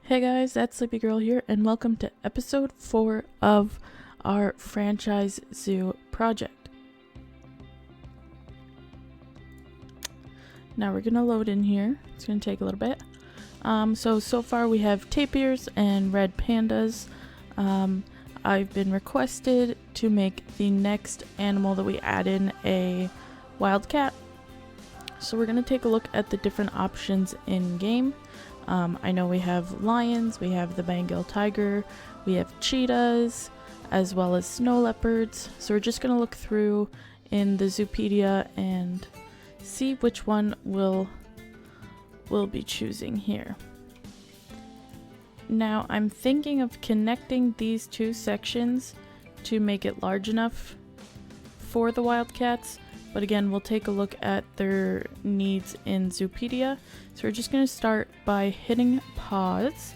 Hey guys, that's Sleepy Girl here, and welcome to episode 4 of our franchise zoo project. Now we're gonna load in here. It's gonna take a little bit. So far we have tapirs and red pandas. I've been requested to make the next animal that we add in a wild cat. So we're gonna take a look at the different options in game. I know we have lions, we have the Bengal tiger, we have cheetahs, as well as snow leopards. So we're just going to look through in the Zoopedia and see which one we'll be choosing here. Now I'm thinking of connecting these two sections to make it large enough for the wildcats. But again, we'll take a look at their needs in Zoopedia. So we're just going to start by hitting pause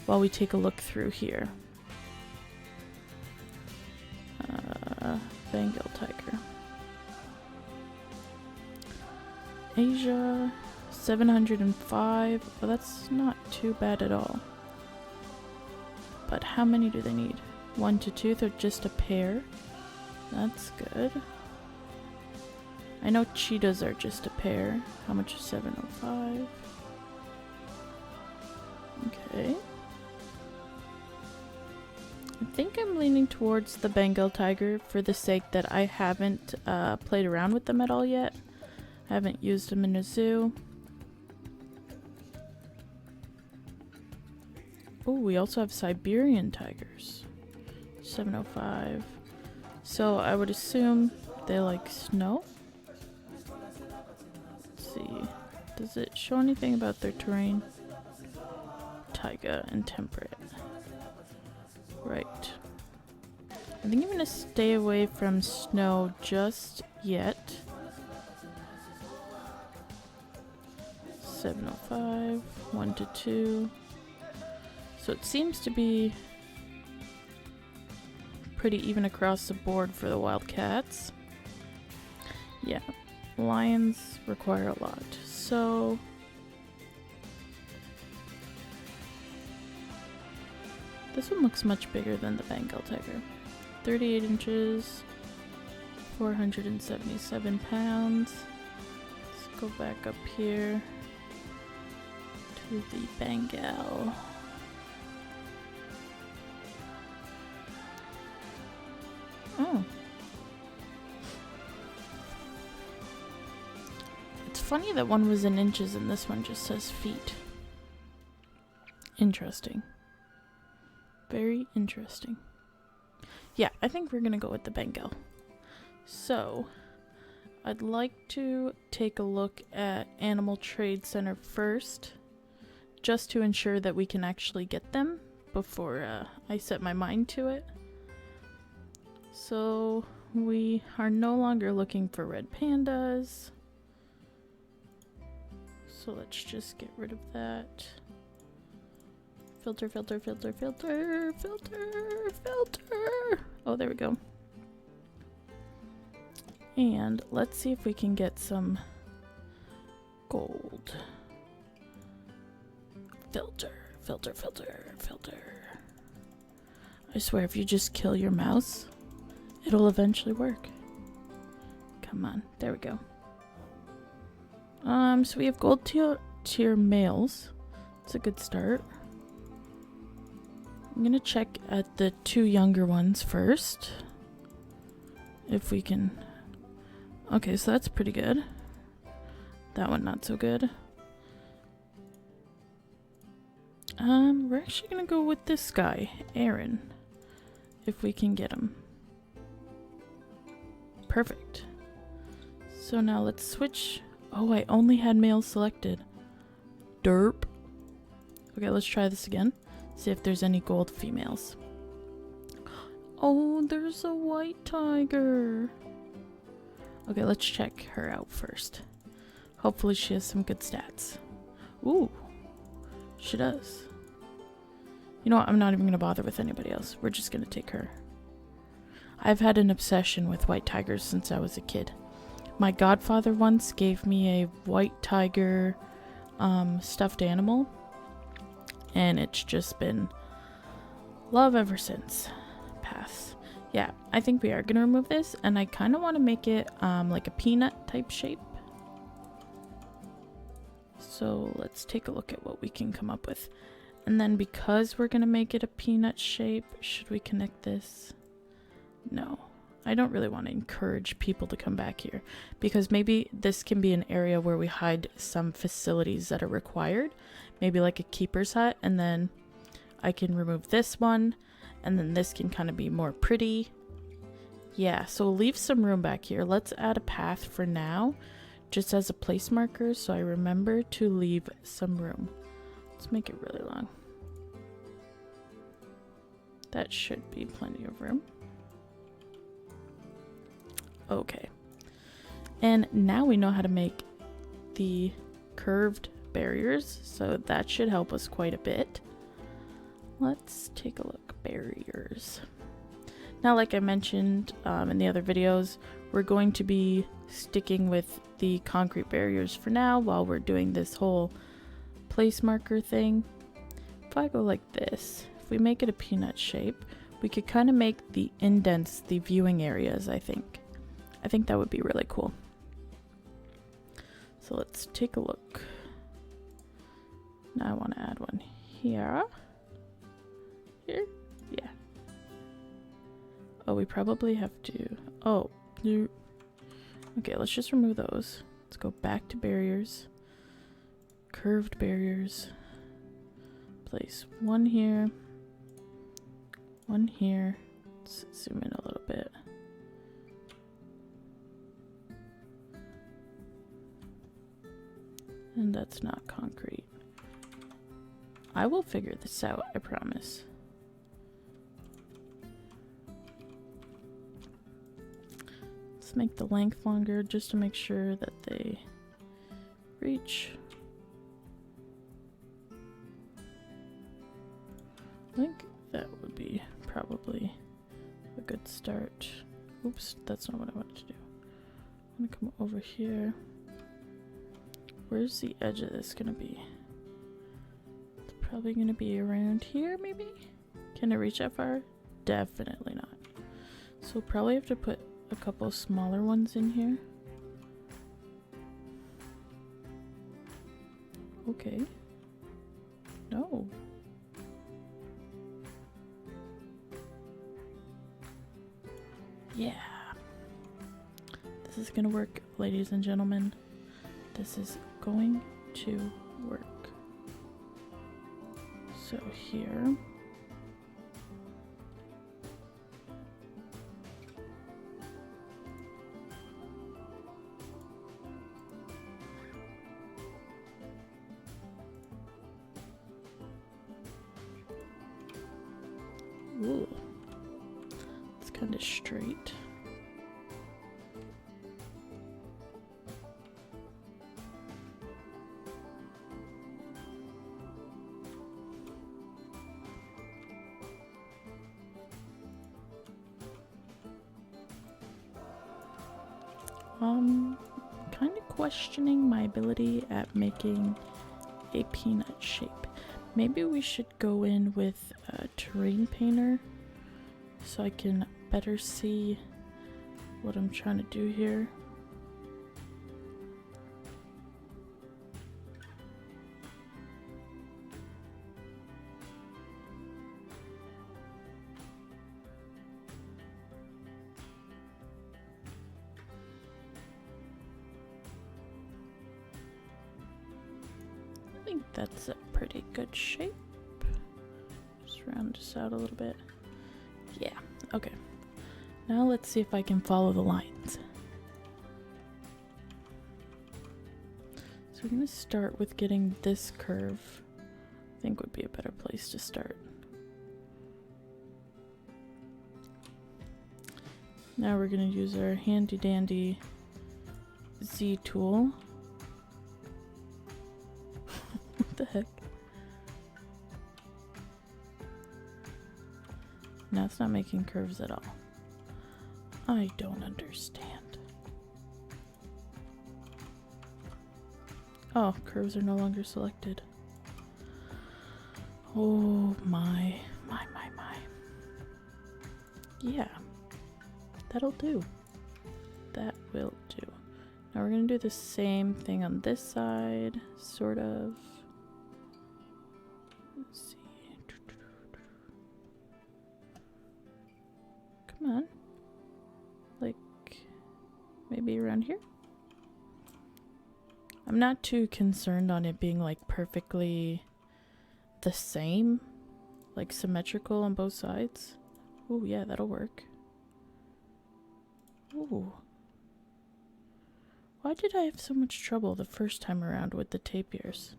while we take a look through here. Bengal tiger. Asia, 705. Well, that's not too bad at all. But how many do they need? 1 to 2, they're just a pair. That's good. I know cheetahs are just a pair. How much is 705? Okay. I think I'm leaning towards the Bengal tiger for the sake that I haven't played around with them at all yet. I haven't used them in a zoo. Oh, we also have Siberian tigers. 705. So I would assume they like snow. Does it show anything about their terrain? Taiga and temperate. Right. I think I'm gonna stay away from snow just yet. 705, 1 to 2. So it seems to be pretty even across the board for the wildcats. Yeah. Lions require a lot, so this one looks much bigger than the Bengal tiger. 38 inches, 477 pounds. Let's go back up here to the Bengal. Oh. Funny that one was in inches and this one just says feet. Interesting. Very interesting. Yeah, I think we're gonna go with the Bengal. So, I'd like to take a look at Animal Trade Center first, just to ensure that we can actually get them before I set my mind to it. So, we are no longer looking for red pandas. So let's just get rid of that. Filter, filter, filter, filter, filter, filter. Oh, there we go. And let's see if we can get some gold. Filter, filter, filter, filter. I swear if you just kill your mouse, it'll eventually work. Come on, there we go. So we have gold tier males. It's a good start. I'm gonna check at the 2 younger ones first. If we can... Okay, so that's pretty good. That one not so good. We're actually gonna go with this guy, Aaron. If we can get him. Perfect. So now let's switch... Oh, I only had males selected. Derp. Okay, let's try this again. See if there's any gold females. Oh, there's a white tiger. Okay, let's check her out first. Hopefully she has some good stats. Ooh, she does. You know what? I'm not even going to bother with anybody else. We're just going to take her. I've had an obsession with white tigers since I was a kid. My godfather once gave me a white tiger stuffed animal, and it's just been love ever since. Pass. Yeah, I think we are gonna remove this, and I kind of want to make it like a peanut type shape. So let's take a look at what we can come up with. And then because we're gonna make it a peanut shape, should we connect this? No. I don't really want to encourage people to come back here, because maybe this can be an area where we hide some facilities that are required, maybe like a keeper's hut, and then I can remove this one, and then this can kind of be more pretty. Yeah, so we'll leave some room back here. Let's add a path for now, just as a place marker, so I remember to leave some room. Let's make it really long. That should be plenty of room. Okay, and now we know how to make the curved barriers, so that should help us quite a bit. Let's take a look. Barriers. Now, like I mentioned in the other videos, we're going to be sticking with the concrete barriers for now while we're doing this whole place marker thing. If I go like this, if we make it a peanut shape, we could kind of make the indents the viewing areas, I think. I think that would be really cool. So let's take a look. Now I want to add one here. Here? Yeah. Oh, we probably have to... Oh, no. Okay, let's just remove those. Let's go back to barriers. Curved barriers. Place one here. One here. Let's zoom in a little bit. And that's not concrete. I will figure this out, I promise. Let's make the length longer just to make sure that they reach. I think that would be probably a good start. Oops, that's not what I wanted to do. I'm gonna come over here. Where's the edge of this gonna be? It's probably gonna be around here, maybe? Can I reach that far? Definitely not. So we'll probably have to put a couple smaller ones in here. Okay. No. Yeah. This is gonna work, ladies and gentlemen. This is going to work. So here. Ooh. It's kind of straight. Kind of questioning my ability at making a peanut shape. Maybe we should go in with a terrain painter so I can better see what I'm trying to do here. I think that's a pretty good shape. Just round this out a little bit. Yeah, okay. Now let's see if I can follow the lines. So we're gonna start with getting this curve. I think would be a better place to start. Now we're gonna use our handy dandy Z tool. What the heck? Now it's not making curves at all. I don't understand. Oh, curves are no longer selected. Oh my. Yeah, that'll do. That will do. Now we're gonna do the same thing on this side, sort of. Let's see. Come on. Like, maybe around here? I'm not too concerned on it being like perfectly the same, like symmetrical on both sides. Ooh, yeah, that'll work. Ooh. Why did I have so much trouble the first time around with the tapirs?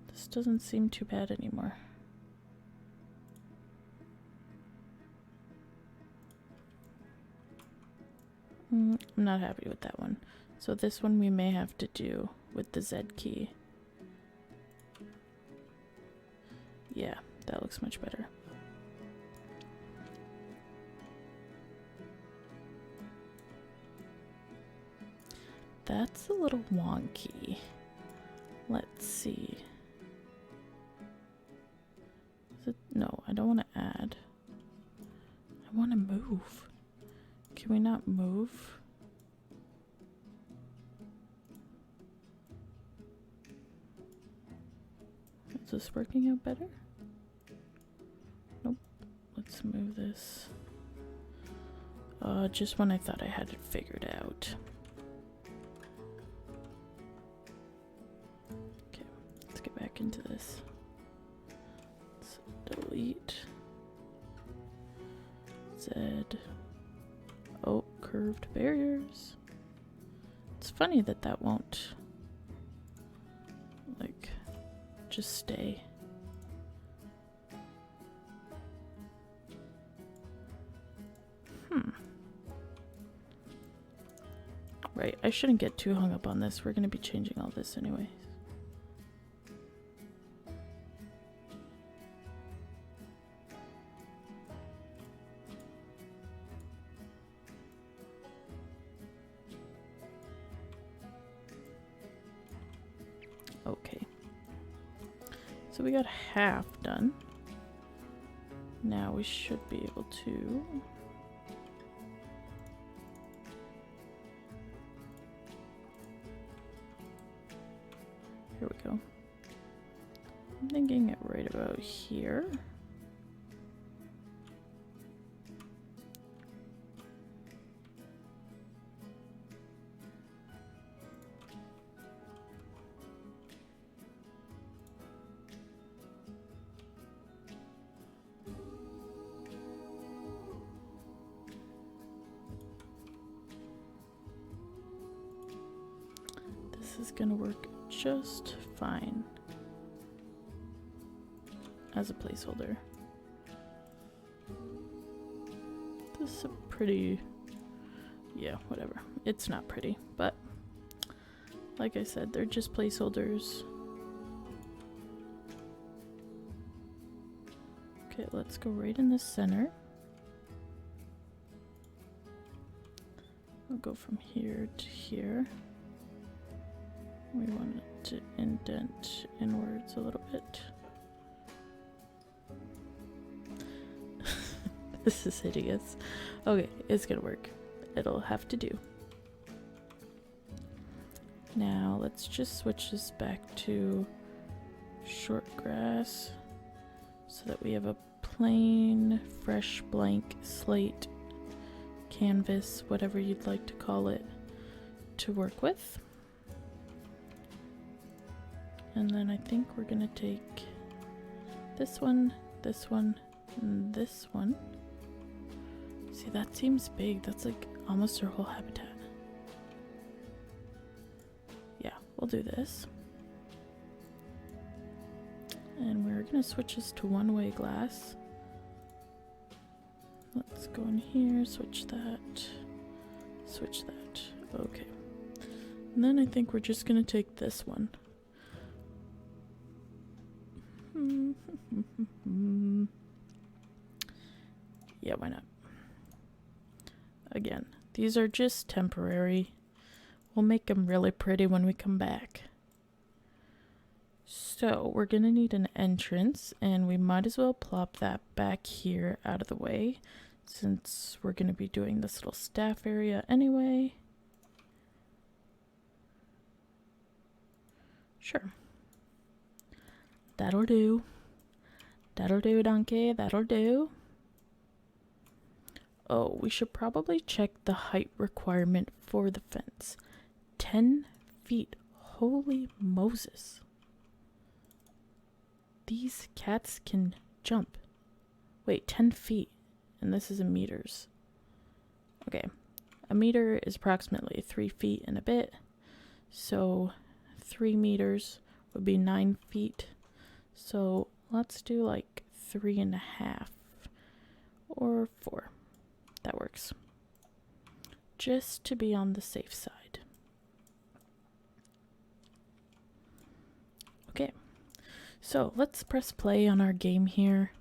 This doesn't seem too bad anymore. I'm not happy with that one. So this one we may have to do with the Z key. Yeah, that looks much better. That's a little wonky. Let's see. Is it? No, I don't want to add. I want to move. Can we not move? Is this working out better? Nope. Let's move this. Just when I thought I had it figured out. Okay, let's get back into this. Let's delete. Z. Oh, curved barriers. It's funny that that won't, like, just stay. Right, I shouldn't get too hung up on this. We're going to be changing all this anyway. Okay. So we got half done. Now we should be able to... Here we go. I'm thinking it right about here. This is gonna work just fine as a placeholder. This is a pretty, yeah, whatever. It's not pretty, but like I said, they're just placeholders. Okay, let's go right in the center. We'll go from here to here. We want it to indent inwards a little bit. This is hideous. Okay, it's gonna work. It'll have to do. Now let's just switch this back to short grass so that we have a plain, fresh, blank slate canvas, whatever you'd like to call it, to work with. And then I think we're gonna take this one, and this one. See, that seems big. That's like almost our whole habitat. Yeah, we'll do this. And we're gonna switch this to one-way glass. Let's go in here, switch that, switch that. Okay. And then I think we're just gonna take this one. Yeah, why not? Again, these are just temporary. We'll make them really pretty when we come back. So we're gonna need an entrance, and we might as well plop that back here out of the way since we're gonna be doing this little staff area anyway. Sure. That'll do. That'll do, donkey. That'll do. Oh, we should probably check the height requirement for the fence. 10 feet. Holy Moses. These cats can jump. Wait, 10 feet. And this is in meters. Okay. A meter is approximately 3 feet and a bit. So 3 meters would be 9 feet. So let's do like 3.5 or 4. That works. Just to be on the safe side. Okay. So let's press play on our game here.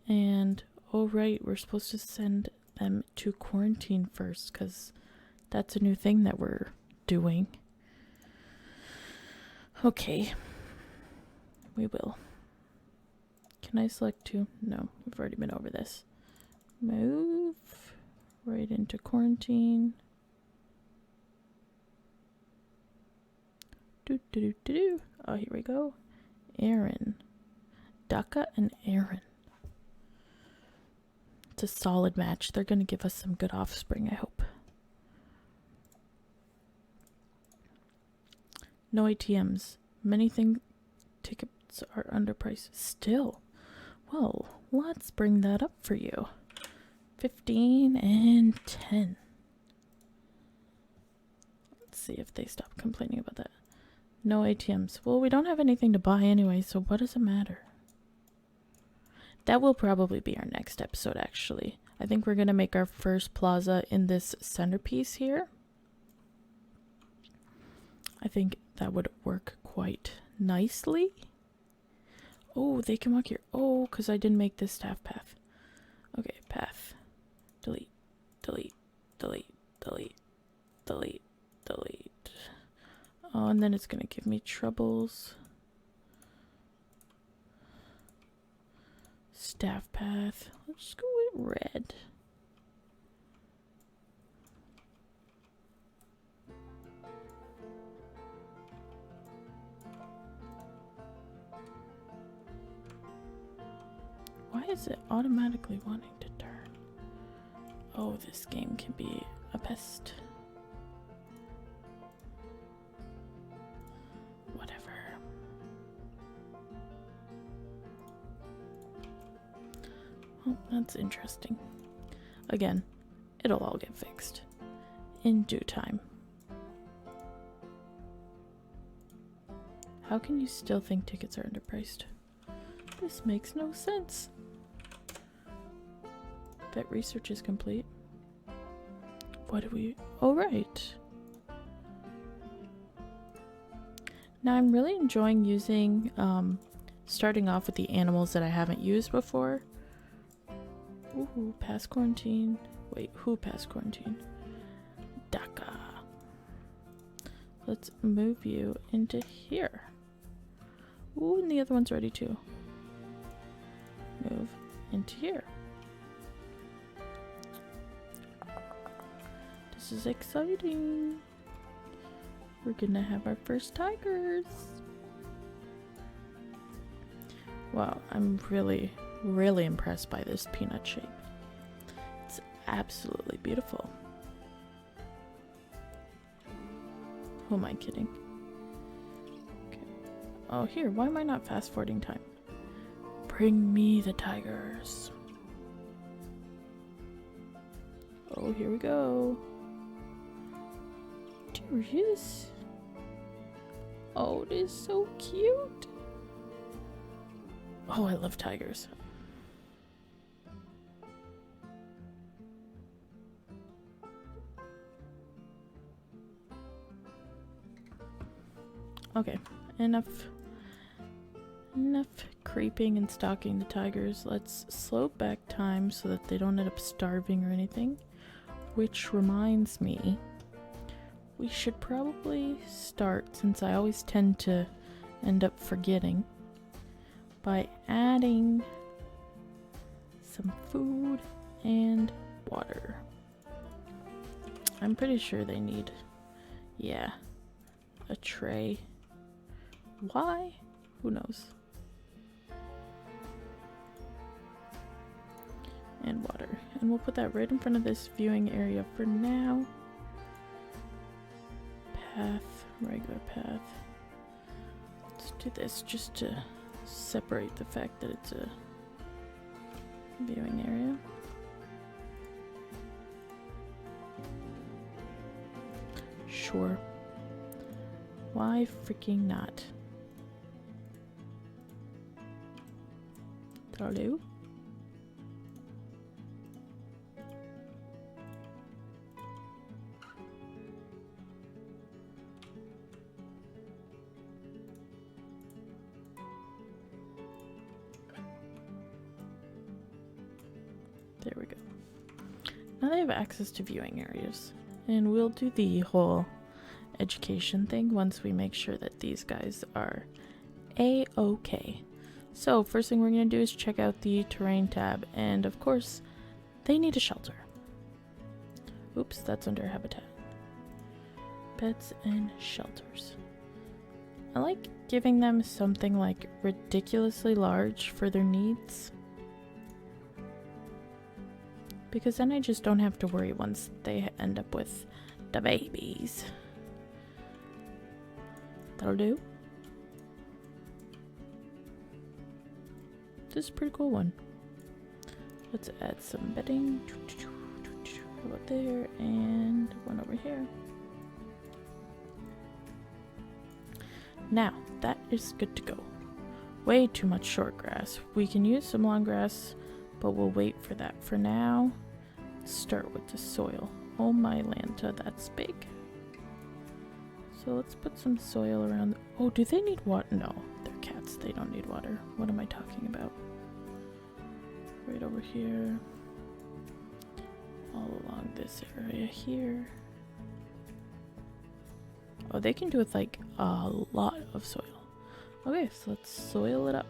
And oh right, we're supposed to send them to quarantine first because that's a new thing that we're doing. Okay. We will. Can I select 2? No, we've already been over this. Move right into quarantine. Oh, here we go. Aaron. Daka and Aaron. It's a solid match. They're going to give us some good offspring, I hope. No ATMs. Many tickets are underpriced. Still. Well, let's bring that up for you. 15 and 10. Let's see if they stop complaining about that. No ATMs. Well, we don't have anything to buy anyway, so what does it matter? That will probably be our next episode, actually. I think we're going to make our first plaza in this centerpiece here. I think that would work quite nicely. Oh, they can walk here. Oh, because I didn't make this staff path. Okay, path. Delete, delete, delete, delete, delete, delete. Oh, and then it's going to give me troubles. Staff path. Let's go with red. Why is it automatically wanting to turn? Oh, this game can be a pest. Whatever. Oh, that's interesting. Again, it'll all get fixed in due time. How can you still think tickets are underpriced? This makes no sense. Vet research is complete. What do we... Oh, right. Now I'm really enjoying using, starting off with the animals that I haven't used before. Ooh, past quarantine. Wait, who passed quarantine? Daka. Let's move you into here. Ooh, and the other one's ready too. Move into here. This is exciting. We're gonna have our first tigers. Wow, I'm really impressed by this peanut shape. It's absolutely beautiful. Who am I kidding? Okay. Oh, here, why am I not fast forwarding time? Bring me the tigers. Oh, here we go. There he is. Oh, it is so cute. Oh, I love tigers. Okay, enough creeping and stalking the tigers. Let's slow back time so that they don't end up starving or anything. Which reminds me, we should probably start, since I always tend to end up forgetting by adding some food and water. I'm pretty sure they need, yeah, a tray. Why? Who knows? And water. And we'll put that right in front of this viewing area for now. Path, regular path. Let's do this just to separate the fact that it's a viewing area. Sure. Why freaking not? Hello? There we go. Now they have access to viewing areas. And we'll do the whole education thing once we make sure that these guys are A-okay. So first thing we're going to do is check out the terrain tab. And of course, they need a shelter. Oops, that's under habitat. Pets and shelters. I like giving them something like ridiculously large for their needs. Because then I just don't have to worry once they end up with the babies. That'll do. This is a pretty cool one. Let's add some bedding. How about there? And one over here. Now, that is good to go. Way too much short grass. We can use some long grass, but we'll wait for that. For now, start with the soil. Oh my Lanta, that's big. So let's put some soil around. Oh, do they need water? No, they're cats. They don't need water. What am I talking about? Right over here. All along this area here. Oh, they can do with like a lot of soil. Okay, so let's soil it up.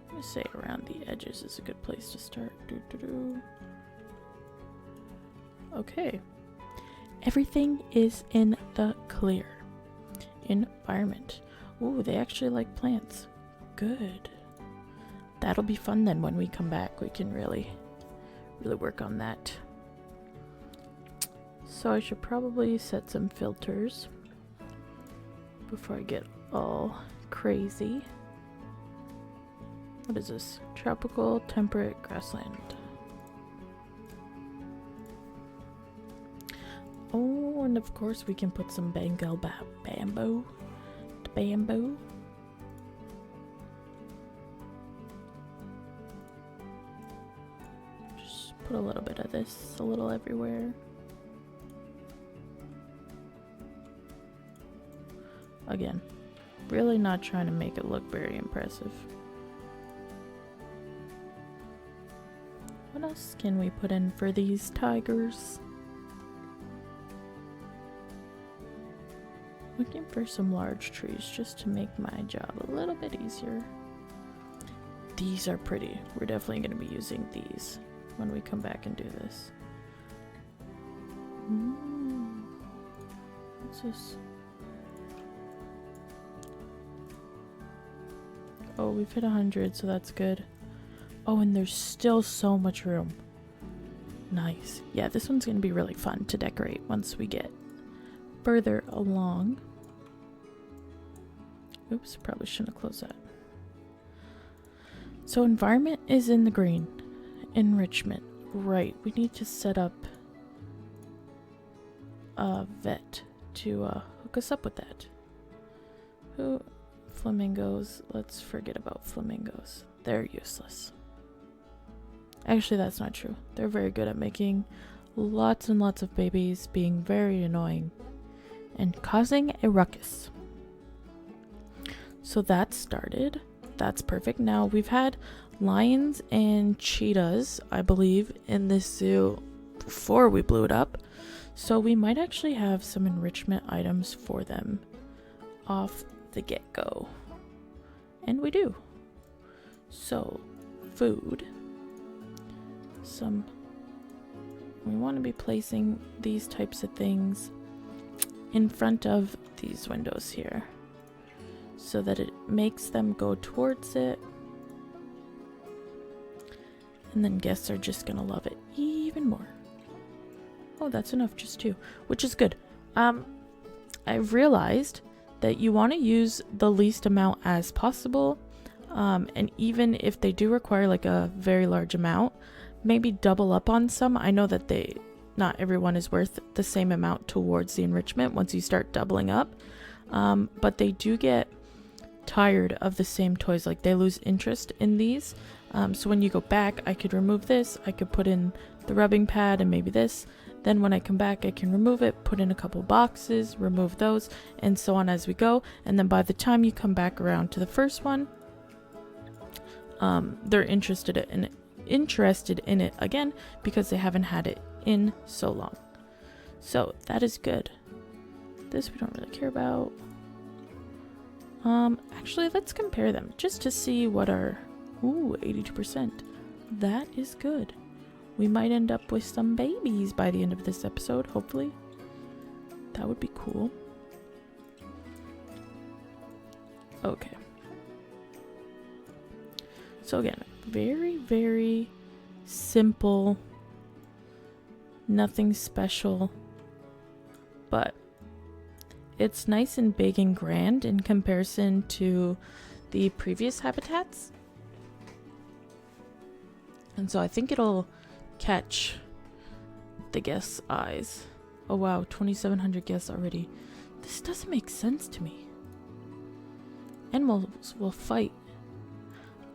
I'm gonna say around the edges is a good place to start. Okay. Everything is in the clear. Environment. Ooh, they actually like plants. Good. That'll be fun then when we come back. We can really work on that. So I should probably set some filters before I get all crazy. What is this? Tropical temperate grassland. Oh, and of course we can put some Bengal bamboo. Bamboo. Just put a little bit of this, a little everywhere. Again, really not trying to make it look very impressive. What else can we put in for these tigers? Looking for some large trees just to make my job a little bit easier. These are pretty. We're definitely going to be using these when we come back and do this. What's this? Oh, we've hit 100, so that's good. Oh, and there's still so much room. Nice. Yeah, this one's going to be really fun to decorate once we get further along. Oops, probably shouldn't have closed that. So environment is in the green. Enrichment. Right, we need to set up a vet to hook us up with that. Who? Flamingos. Let's forget about flamingos. They're useless. Actually, that's not true. They're very good at making lots and lots of babies, being very annoying, and causing a ruckus. So that started. That's perfect. Now we've had lions and cheetahs, I believe, in this zoo before we blew it up. So we might actually have some enrichment items for them off the get-go. And we do. So, food. We want to be placing these types of things in front of these windows here so that it makes them go towards it. And then guests are just gonna love it even more. Oh, that's enough, just 2, which is good. I've realized that you want to use the least amount as possible. And even if they do require like a very large amount, maybe double up on some. I know that not everyone is worth the same amount towards the enrichment once you start doubling up. But they do get tired of the same toys. Like they lose interest in these. So when you go back, I could remove this. I could put in the rubbing pad and maybe this. Then when I come back, I can remove it, put in a couple boxes, remove those, and so on as we go. And then by the time you come back around to the first one, they're interested in it again because they haven't had it in so long. So that is good. This we don't really care about. Actually, let's compare them just to see what our... Ooh, 82%. That is good. We might end up with some babies by the end of this episode, hopefully. That would be cool. Okay. So again, very, very simple. Nothing special. But it's nice and big and grand in comparison to the previous habitats. And so I think it'll catch the guests' eyes. Oh wow, 2,700 guests already. This doesn't make sense to me. Animals will fight.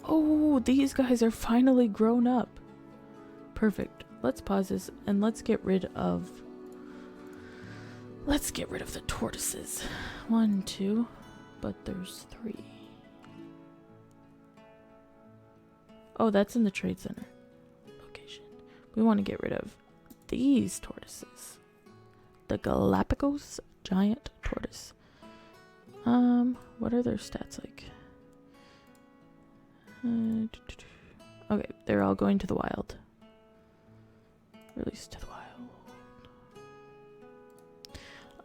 Oh, these guys are finally grown up. Perfect. Let's pause this and let's get rid of the tortoises. 1, 2, but there's 3. Oh, that's in the trade center location. We want to get rid of these tortoises. The Galapagos giant tortoise. What are their stats like? Okay, they're all going to the wild. Release to the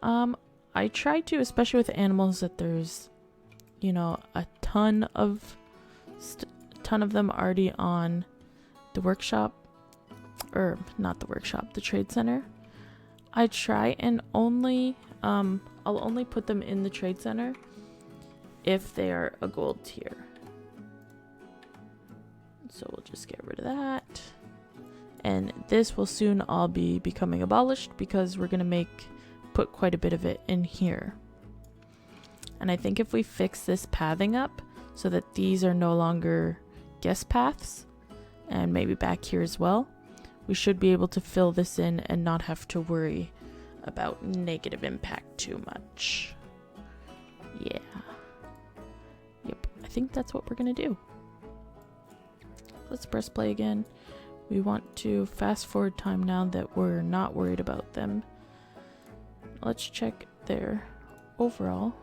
wild. I try to, especially with animals that there's, a ton of them already on the workshop, or not the workshop, the trade center. I try and I'll only put them in the trade center if they are a gold tier. So we'll just get rid of that. And this will soon all be becoming abolished because we're going to put quite a bit of it in here. And I think if we fix this pathing up so that these are no longer guest paths, and maybe back here as well, we should be able to fill this in and not have to worry about negative impact too much. Yeah. Yep, I think that's what we're gonna do. Let's press play again. We want to fast forward time now that we're not worried about them. Let's check their overall.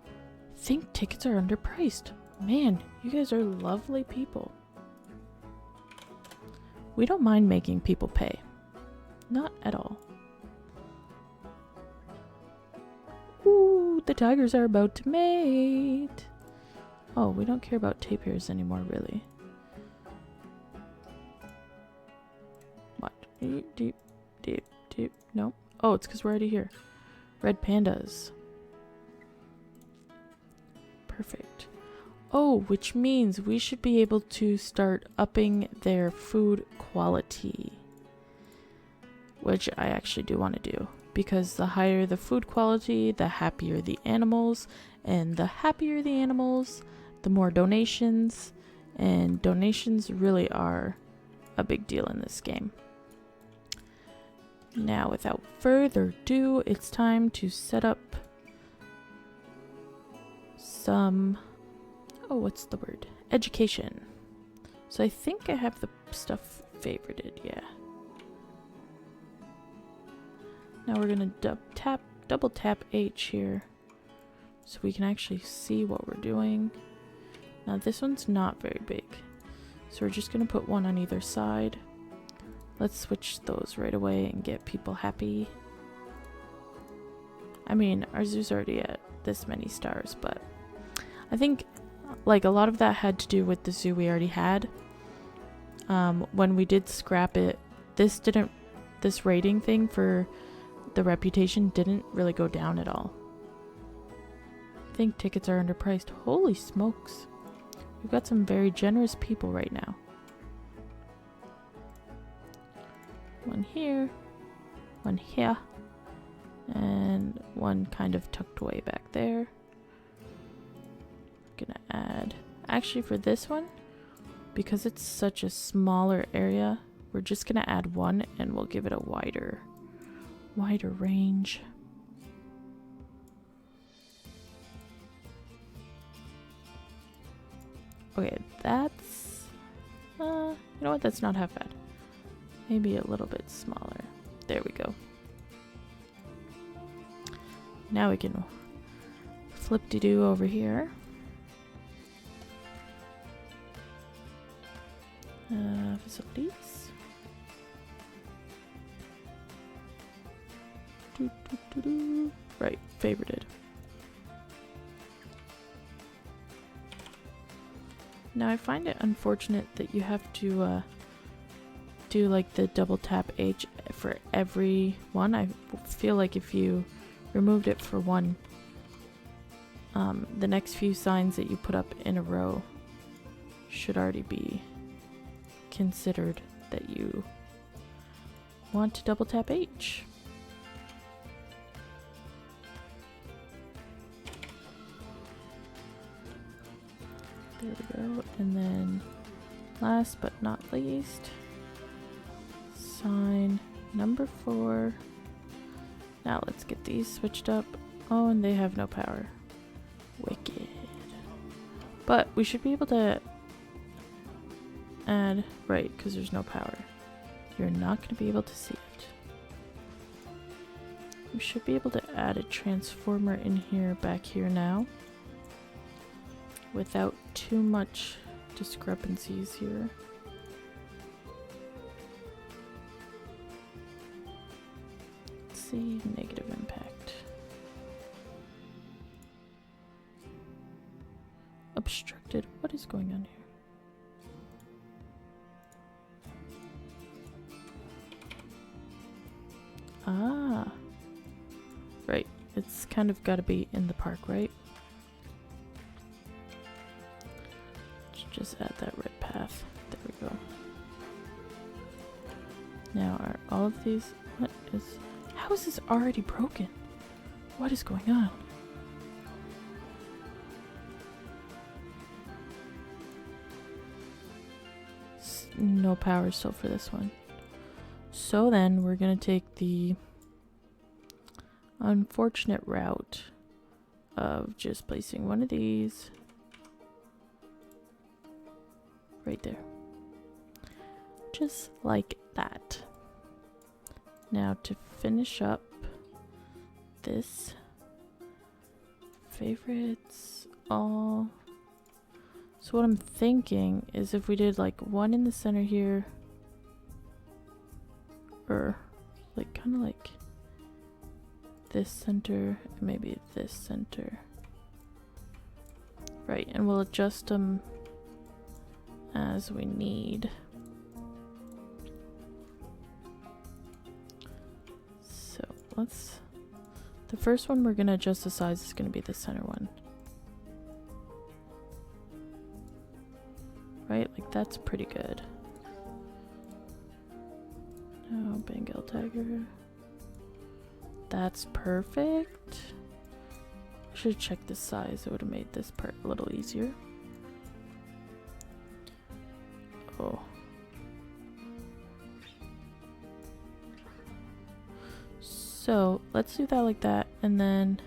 I think tickets are underpriced. Man, you guys are lovely people. We don't mind making people pay. Not at all. Ooh, the tigers are about to mate. Oh, we don't care about tapirs anymore, really. What? Deep. No. Oh, it's because we're already here. Red pandas. Perfect. Oh, which means we should be able to start upping their food quality. Which I actually do want to do. Because the higher the food quality, the happier the animals. And the happier the animals, the more donations. And donations really are a big deal in this game. Now, without further ado, it's time to set up some... Oh, what's the word? Education. So I think I have the stuff favorited, yeah. Now we're gonna double tap H here so we can actually see what we're doing. Now this one's not very big, so we're just gonna put one on either side. Let's switch those right away and get people happy. I mean, our zoo's already at this many stars, but I think like a lot of that had to do with the zoo we already had. When we did scrap it, this rating thing for the reputation didn't really go down at all. I think tickets are underpriced. Holy smokes. We've got some very generous people right now. One here, one here, and one kind of tucked away back there. Gonna add, actually for this one, because it's such a smaller area, we're just gonna add one and we'll give it a wider range. Okay, that's, you know what, that's not half bad. Maybe a little bit smaller. There we go. Now we can flip-de-doo over here. Facilities. Right, favorited. Now I find it unfortunate that you have to do like the double tap H for every one. I feel like if you removed it for one, the next few signs that you put up in a row should already be considered that you want to double tap H. There we go. And then last but not least, sign number 4. Now let's get these switched up. Oh, and they have no power. Wicked. But we should be able to add, right, because there's no power. You're not going to be able to see it. We should be able to add a transformer in here, back here now, without too much discrepancies here. Let's see, negative impact. Obstructed. What is going on here? Ah. Right. It's kind of got to be in the park, right? Just add that red path. There we go. Now, are all of these... How is this already broken? What is going on? No power still for this one. So then we're going to take the unfortunate route of just placing one of these right there. Just like that. Now to finish up this, favorites, all. So what I'm thinking is if we did like one in the center here, or like kind of like this center, and maybe this center. Right, and we'll adjust them as we need. So let's, the first one we're gonna adjust the size is gonna be the center one. Right, like that's pretty good. Now Bengal tiger. That's perfect. I should have checked the size. It would have made this part a little easier. Oh. So let's do that like that, and then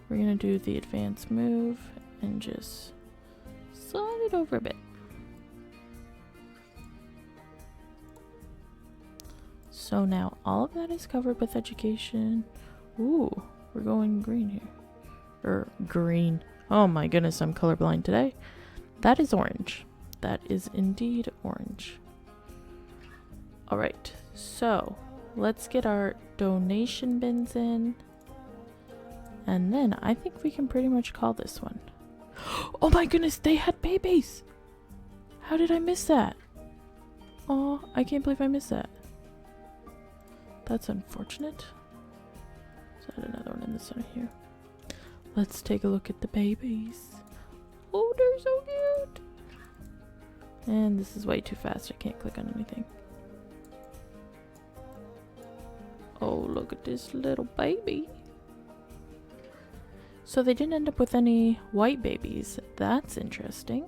we're gonna do the advanced move and just slide it over a bit. So now all of that is covered with education. Ooh, we're going green here. Or green. Oh my goodness, I'm colorblind today. That is orange. That is indeed orange. Alright, so let's get our donation bins in. And then I think we can pretty much call this one. Oh my goodness, they had babies! How did I miss that? Oh, I can't believe I missed that. That's unfortunate. Let's add another one in the center here. Let's take a look at the babies. Oh, they're so cute! And this is way too fast. I can't click on anything. Oh, look at this little baby. So they didn't end up with any white babies. That's interesting.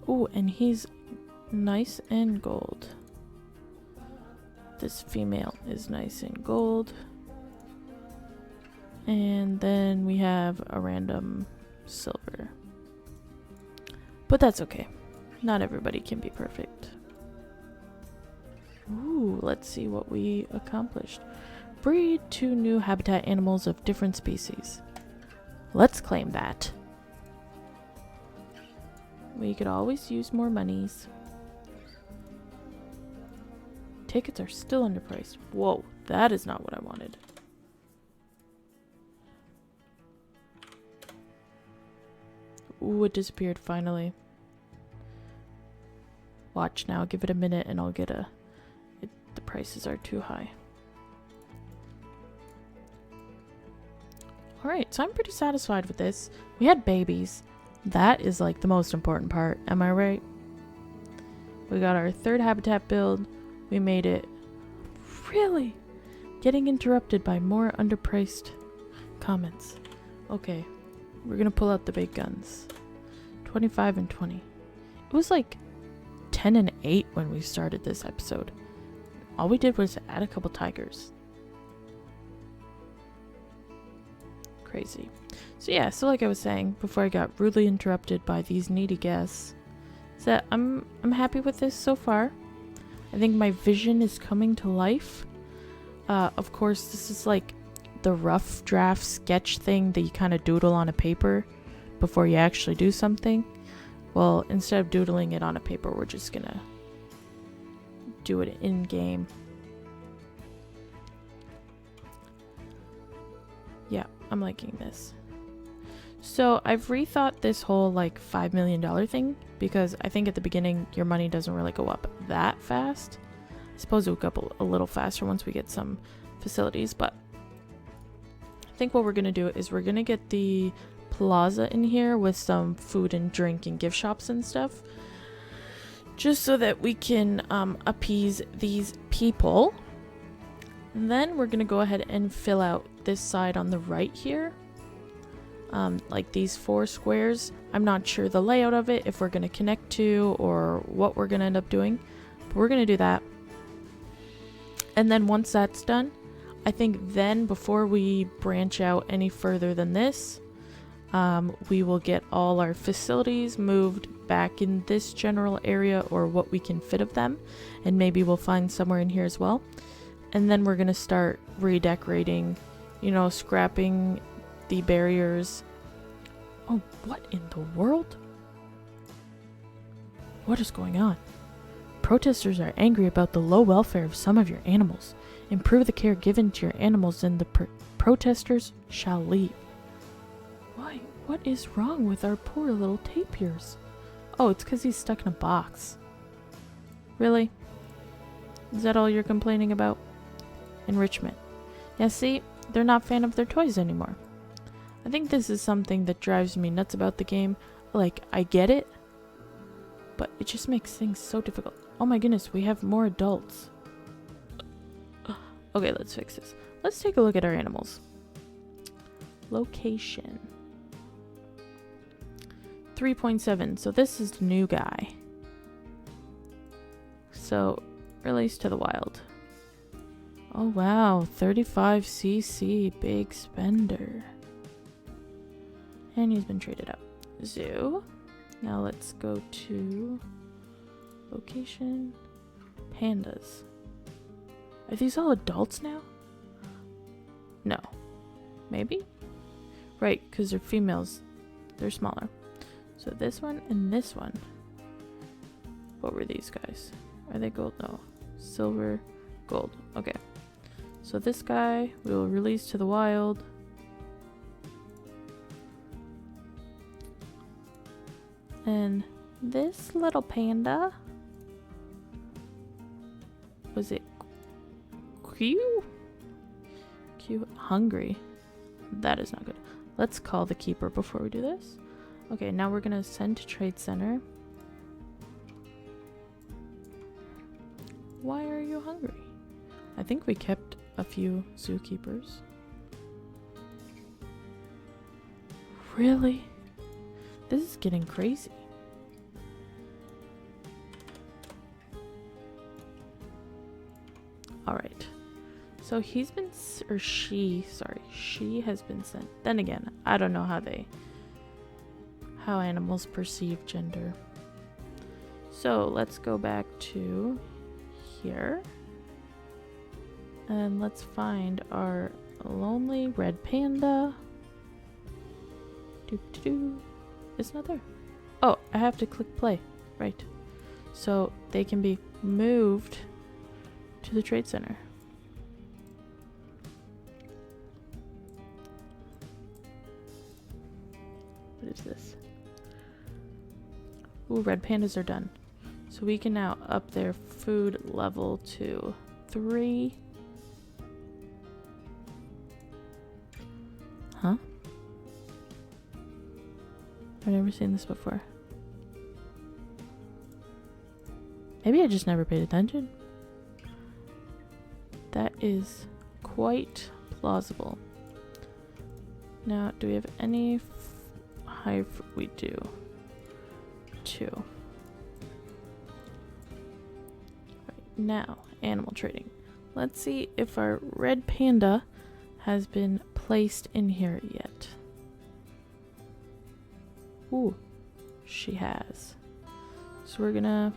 Oh, and he's nice and gold. This female is nice and gold. And then we have a random silver. But that's okay. Not everybody can be perfect. Ooh, let's see what we accomplished. Breed 2 new habitat animals of different species. Let's claim that. We could always use more monies. Tickets are still underpriced. Whoa, that is not what I wanted. Ooh, it disappeared finally. Watch now, give it a minute and I'll get a... the prices are too high. Alright, so I'm pretty satisfied with this. We had babies. That is like the most important part, am I right? We got our 3rd habitat build. We made it. Really? Getting interrupted by more underpriced comments. Okay, we're gonna pull out the big guns. 25 and 20. It was like 10 and 8 when we started this episode. All we did was add a couple tigers. Crazy. So yeah, so like I was saying before I got rudely interrupted by these needy guests, is that I'm happy with this so far. I think my vision is coming to life. Of course, this is like the rough draft sketch thing that you kind of doodle on a paper before you actually do something. Well, instead of doodling it on a paper, we're just gonna do it in game. Yeah, I'm liking this. So I've rethought this whole like $5 million thing because I think at the beginning your money doesn't really go up that fast. I suppose it will go up a little faster once we get some facilities, but I think what we're gonna do is we're gonna get the plaza in here with some food and drink and gift shops and stuff, just so that we can appease these people. And then we're gonna go ahead and fill out this side on the right here, like these 4 squares. I'm not sure the layout of it, if we're gonna connect to or what we're gonna end up doing, but we're gonna do that. And then once that's done, I think then before we branch out any further than this, we will get all our facilities moved back in this general area, or what we can fit of them, and maybe we'll find somewhere in here as well. And then we're gonna start redecorating, you know, scrapping the barriers. Oh, what in the world? What is going on? Protesters are angry about the low welfare of some of your animals. Improve the care given to your animals and the protesters shall leave. Why? What is wrong with our poor little tapirs? Oh, it's because he's stuck in a box. Really? Is that all you're complaining about? Enrichment. Yeah, see? They're not a fan of their toys anymore. I think this is something that drives me nuts about the game. Like, I get it, but it just makes things so difficult. Oh my goodness, we have more adults. Okay, let's fix this. Let's take a look at our animals. Location. 3.7. So this is the new guy. So, release to the wild. Oh wow, 35cc, big spender. And he's been traded out. Zoo. Now let's go to location, pandas. Are these all adults now? No. Maybe? Right, because they're females. They're smaller. So this one and this one. What were these guys? Are they gold? No. Silver, gold. Okay. So this guy we will release to the wild. And this little panda, was it Q? Hungry. That is not good. Let's call the keeper before we do this. Okay, now we're gonna send to Trade Center. Why are you hungry? I think we kept a few zookeepers. Really? This is getting crazy. Alright. So he's been, or she has been sent. Then again, I don't know how animals perceive gender. So let's go back to here. And let's find our lonely red panda. It's not there. Oh, I have to click play. Right. So they can be moved to the Trade Center. What is this? Ooh, red pandas are done. So we can now up their food level to 3. Huh? I've never seen this before. Maybe I just never paid attention. That is quite plausible. Now, do we have any high? We do. 2. Right, now, animal trading. Let's see if our red panda has been placed in here yet. Ooh, she has. So we're gonna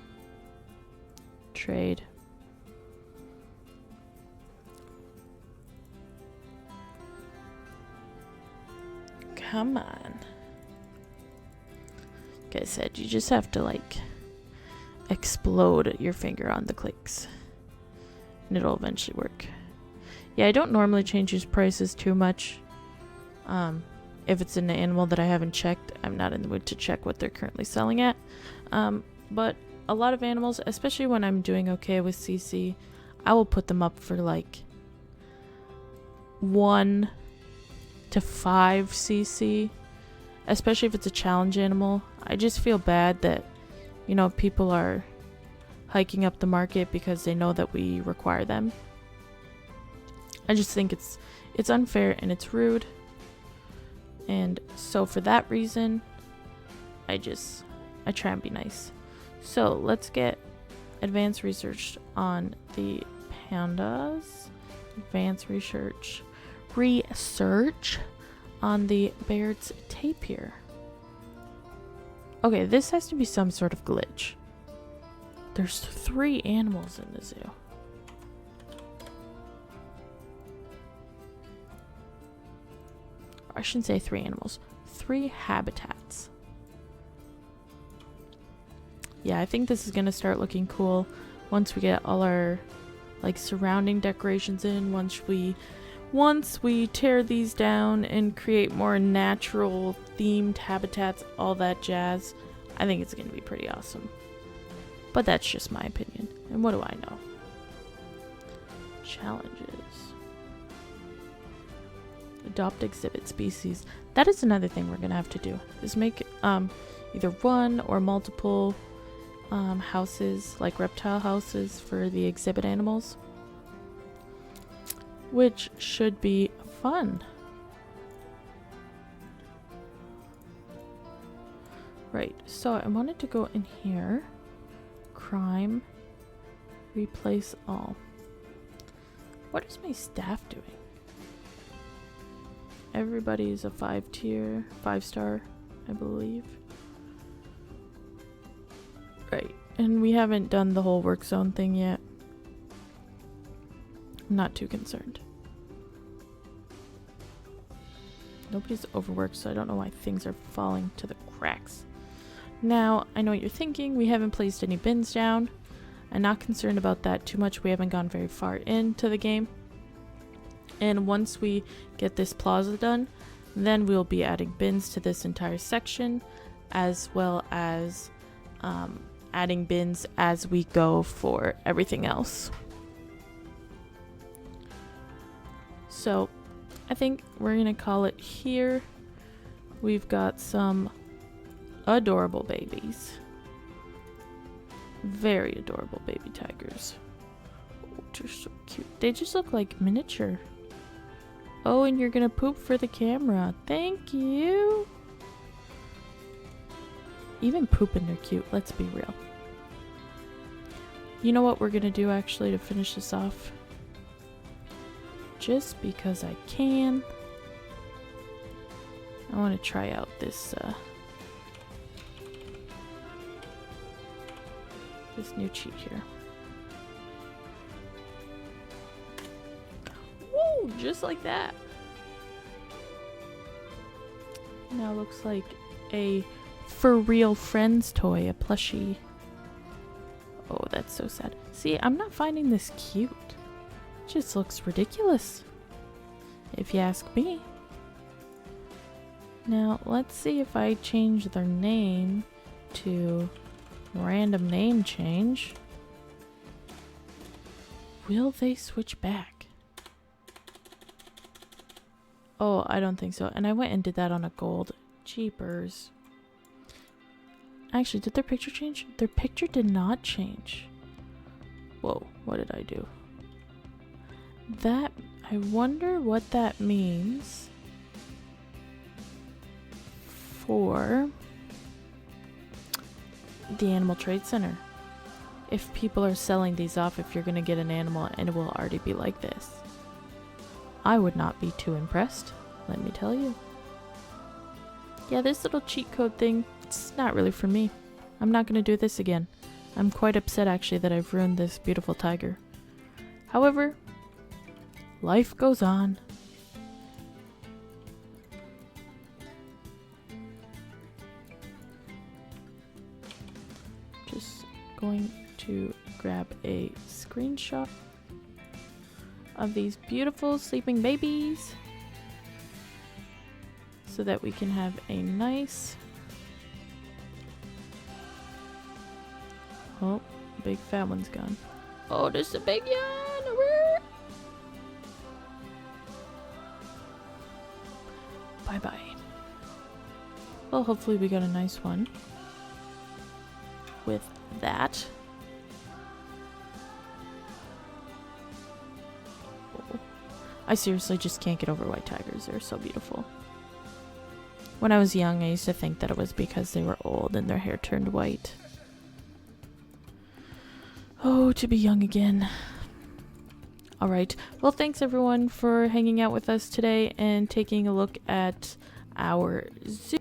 trade. Come on. Like I said, you just have to like explode your finger on the clicks and it'll eventually work. Yeah, I don't normally change these prices too much. If it's an animal that I haven't checked, I'm not in the mood to check what they're currently selling at. But a lot of animals, especially when I'm doing okay with CC, I will put them up for like 1 to 5 CC, especially if it's a challenge animal. I just feel bad that, you know, people are hiking up the market because they know that we require them. I just think it's unfair and it's rude. And so for that reason, I try and be nice. So let's get advanced research on the pandas. Advanced research on the Baird's tapir. Okay, this has to be some sort of glitch. There's 3 animals in the zoo. I shouldn't say 3 animals. 3 habitats. Yeah, I think this is gonna start looking cool once we get all our like surrounding decorations in. Once we tear these down and create more natural themed habitats, all that jazz, I think it's gonna be pretty awesome. But that's just my opinion. And what do I know? Challenges. Adopt exhibit species. That is another thing we're gonna have to do, is make either one or multiple houses, like reptile houses for the exhibit animals, which should be fun. Right, so I wanted to go in here, crime, replace all. What is my staff doing? Everybody's a 5 star, I believe. Right, and we haven't done the whole work zone thing yet. I'm not too concerned. Nobody's overworked, so I don't know why things are falling to the cracks. Now, I know what you're thinking. We haven't placed any bins down. I'm not concerned about that too much. We haven't gone very far into the game. And once we get this plaza done, then we'll be adding bins to this entire section, as well as adding bins as we go for everything else. So I think we're gonna call it here. We've got some adorable babies. Very adorable baby tigers. Oh, they're so cute. They just look like miniature. Oh, and you're gonna poop for the camera. Thank you. Even pooping they're cute, let's be real. You know what we're gonna do actually to finish this off? Just because I can. I want to try out this this new cheat here. Woo! Just like that. Now looks like a for real friends toy, a plushie. Oh, that's so sad. See, I'm not finding this cute. It just looks ridiculous, if you ask me. Now, let's see if I change their name to random name change. Will they switch back? Oh, I don't think so. And I went and did that on a gold. Jeepers. Actually, did their picture change? Their picture did not change. Whoa, what did I do? That, I wonder what that means for the Animal Trade Center. If people are selling these off, if you're gonna get an animal and it will already be like this. I would not be too impressed, let me tell you. Yeah, this little cheat code thing, it's not really for me. I'm not gonna do this again. I'm quite upset actually that I've ruined this beautiful tiger. However, life goes on. Just going to grab a screenshot of these beautiful sleeping babies so that we can have a nice... Oh, big fat one's gone. Oh, there's a big yawn! Bye-bye. Well, hopefully we got a nice one with that. Oh. I seriously just can't get over white tigers. They're so beautiful. When I was young, I used to think that it was because they were old and their hair turned white. Oh, to be young again. Alright, well thanks everyone for hanging out with us today and taking a look at our zoo.